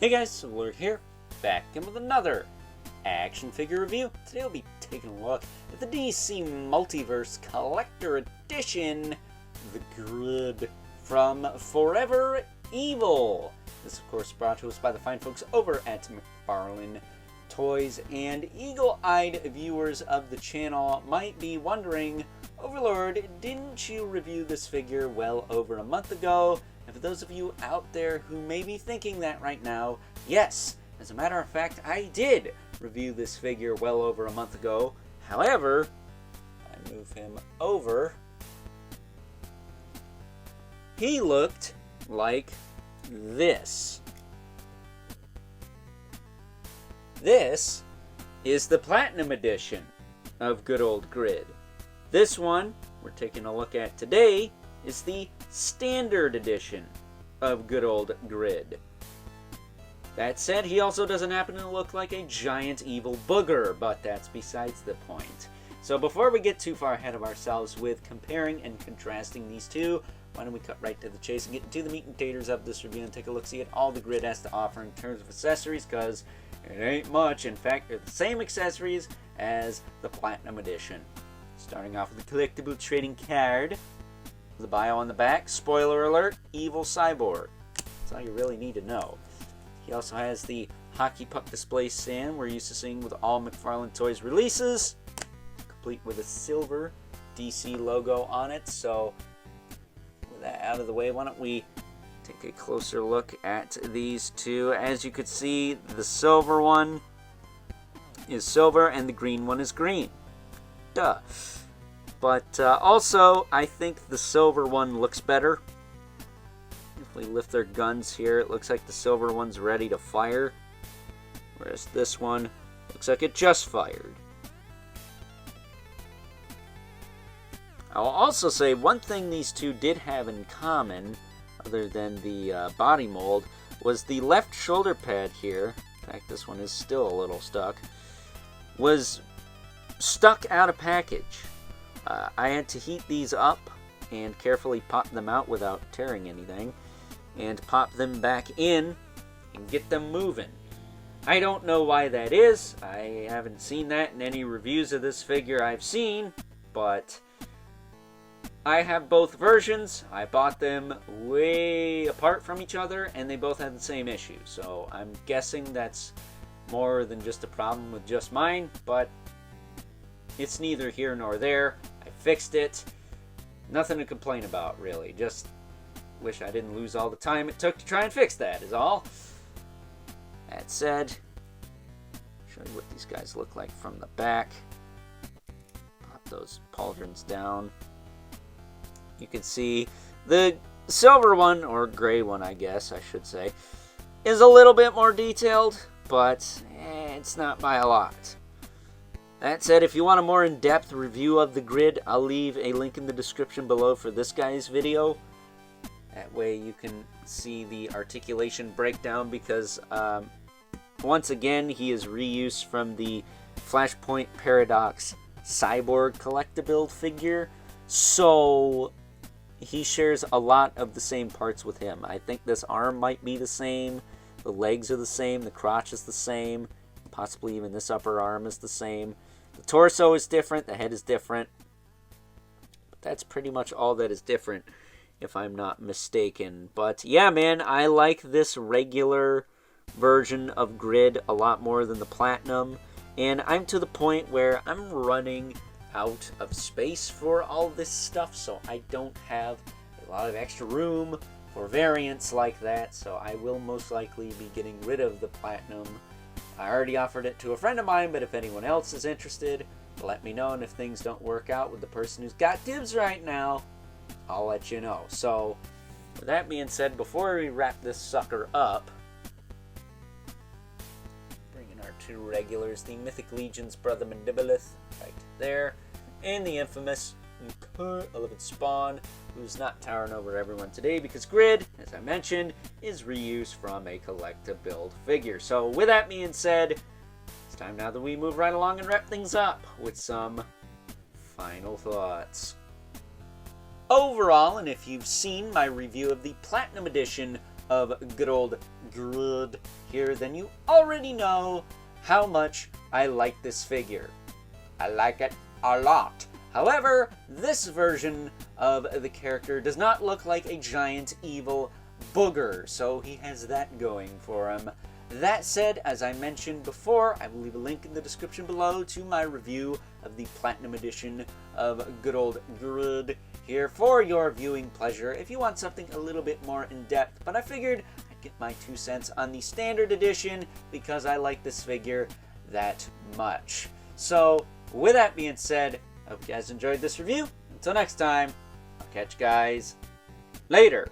Hey guys, Lord here, back in with another action figure review. Today we'll be taking a look at the DC Multiverse Collector Edition, the Grid from Forever Evil. This, of course, brought to us by the fine folks over at McFarlane Toys, and eagle-eyed viewers of the channel might be wondering, Overlord, didn't you review this figure well over a month ago? And for those of you out there who may be thinking that right now, yes, as a matter of fact, I did review this figure well over a month ago. However, I move him over. He looked like this. This is the Platinum Edition of good old Grid. This one we're taking a look at today is the Standard Edition of good old Grid. That said, he also doesn't happen to look like a giant evil booger, but that's besides the point. So before we get too far ahead of ourselves with comparing and contrasting these two, why don't we cut right to the chase and get into the meat and taters of this review and take a look-see at all the Grid has to offer in terms of accessories, because it ain't much. In fact, they're the same accessories as the Platinum Edition. Starting off with the collectible trading card. The bio on the back, spoiler alert, evil cyborg. That's all you really need to know. He also has the hockey puck display stand we're used to seeing with all McFarlane Toys releases, complete with a silver DC logo on it. So with that out of the way, why don't we take a closer look at these two. As you could see, the silver one is silver and the green one is green. Duh. But also, I think the silver one looks better. If we lift their guns here, it looks like the silver one's ready to fire, whereas this one looks like it just fired. I'll also say one thing these two did have in common, other than the body mold, was the left shoulder pad here. In fact, this one is still a little stuck. Was stuck out of package. I had to heat these up and carefully pop them out without tearing anything, and pop them back in and get them moving. I don't know why that is. I haven't seen that in any reviews of this figure I've seen, but I have both versions. I bought them way apart from each other, and they both had the same issue. So I'm guessing that's more than just a problem with just mine, but it's neither here nor there. I fixed it. Nothing to complain about, really. Just wish I didn't lose all the time it took to try and fix that, is all. That said, show you what these guys look like from the back. Pop those pauldrons down. You can see the silver one, or gray one I guess I should say, is a little bit more detailed, but it's not by a lot. That said, if you want a more in-depth review of the Grid, I'll leave a link in the description below for this guy's video. That way you can see the articulation breakdown, because once again, he is reused from the Flashpoint Paradox Cyborg Collectible figure. So he shares a lot of the same parts with him. I think this arm might be the same, the legs are the same, the crotch is the same, possibly even this upper arm is the same. The torso is different, the head is different. But that's pretty much all that is different, if I'm not mistaken. But yeah, man, I like this regular version of Grid a lot more than the Platinum. And I'm to the point where I'm running out of space for all this stuff, so I don't have a lot of extra room for variants like that. So I will most likely be getting rid of the Platinum. I already offered it to a friend of mine, but if anyone else is interested, let me know. And if things don't work out with the person who's got dibs right now, I'll let you know. So, with that being said, before we wrap this sucker up, bring in our two regulars, the Mythic Legion's Brother Mandibilith, right there, and the infamous 11 Spawn, who's not towering over everyone today because Grid, as I mentioned, is reused from a collectible figure. So with that being said, it's time now that we move right along and wrap things up with some final thoughts. Overall, and if you've seen my review of the Platinum Edition of good old Grodd here, then you already know how much I like this figure. I like it a lot. However, this version of the character does not look like a giant evil booger, so he has that going for him. That said, as I mentioned before, I will leave a link in the description below to my review of the Platinum Edition of good old Grodd here for your viewing pleasure if you want something a little bit more in-depth. But I figured I'd get my 2 cents on the Standard Edition because I like this figure that much. So, with that being said, I hope you guys enjoyed this review. Until next time, I'll catch you guys later.